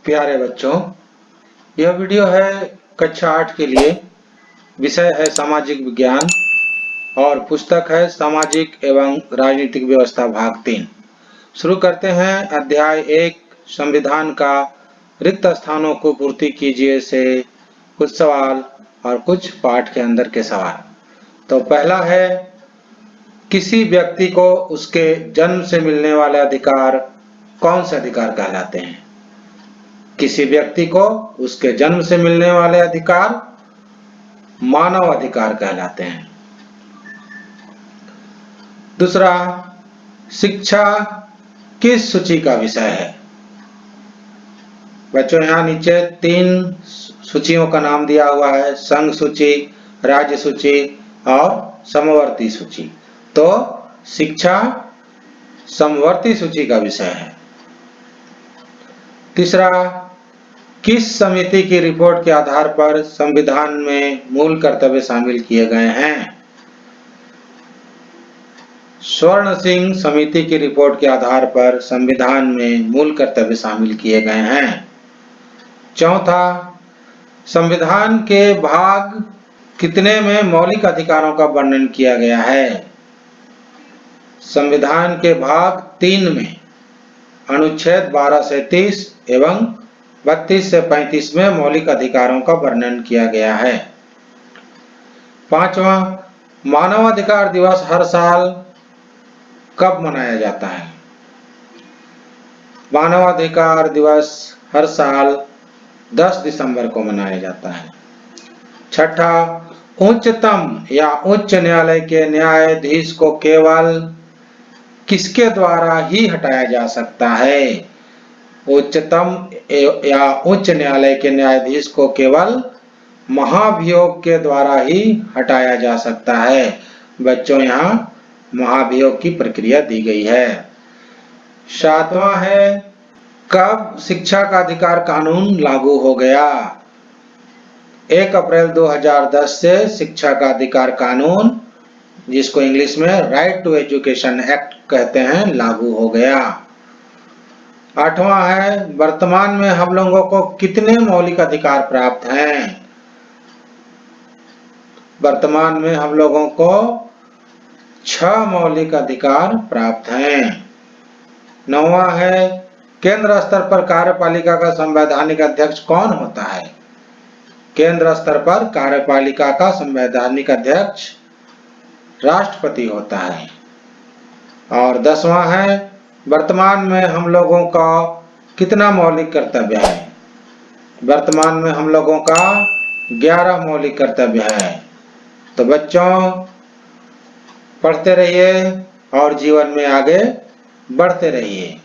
प्यारे बच्चों, यह वीडियो है कक्षा 8 के लिए। विषय है सामाजिक विज्ञान और पुस्तक है सामाजिक एवं राजनीतिक व्यवस्था भाग 3। शुरू करते हैं अध्याय 1 संविधान का रिक्त स्थानों को पूर्ति कीजिए से कुछ सवाल और कुछ पाठ के अंदर के सवाल। तो पहला है, किसी व्यक्ति को उसके जन्म से मिलने वाले अधिकार कौन से अधिकार कहलाते हैं? किसी व्यक्ति को उसके जन्म से मिलने वाले अधिकार मानव अधिकार कहलाते हैं। दूसरा, शिक्षा किस सूची का विषय है? बच्चों, यहाँ नीचे 3 सूचियों का नाम दिया हुआ है, संघ सूची, राज्य सूची और समवर्ती सूची। तो शिक्षा समवर्ती सूची का विषय है। तीसरा, किस समिति की रिपोर्ट के आधार पर संविधान में मूल कर्तव्य शामिल किए गए हैं? स्वर्ण सिंह समिति की रिपोर्ट के आधार पर संविधान में मूल कर्तव्य शामिल किए गए हैं। चौथा, संविधान के भाग कितने में मौलिक अधिकारों का वर्णन किया गया है? संविधान के भाग 3 में अनुच्छेद 12 से 30 एवं 32 से 35 में मौलिक अधिकारों का वर्णन किया गया है। पांचवा, मानवाधिकार दिवस हर साल कब मनाया जाता है? मानवाधिकार दिवस हर साल 10 दिसंबर को मनाया जाता है। छठा, उच्चतम या उच्च न्यायालय के न्यायाधीश को केवल किसके द्वारा ही हटाया जा सकता है? उच्चतम या उच्च न्यायालय के न्यायाधीश को केवल महाभियोग के द्वारा ही हटाया जा सकता है। बच्चों, यहाँ महाभियोग की प्रक्रिया दी गई है। सातवां है, कब शिक्षा का अधिकार कानून लागू हो गया? 1 अप्रैल 2010 से शिक्षा का अधिकार कानून, जिसको इंग्लिश में राइट टू एजुकेशन एक्ट कहते हैं, लागू हो गया। आठवां है, वर्तमान में हम लोगों को कितने मौलिक अधिकार प्राप्त हैं? वर्तमान में हम लोगों को 6 मौलिक अधिकार प्राप्त हैं। 9वां है, केंद्र स्तर पर कार्यपालिका का संवैधानिक अध्यक्ष कौन होता है? केंद्र स्तर पर कार्यपालिका का संवैधानिक अध्यक्ष राष्ट्रपति होता है। और 10वां है, वर्तमान में हम लोगों का कितना मौलिक कर्तव्य है? वर्तमान में हम लोगों का 11 मौलिक कर्तव्य है। तो बच्चों, पढ़ते रहिए और जीवन में आगे बढ़ते रहिए।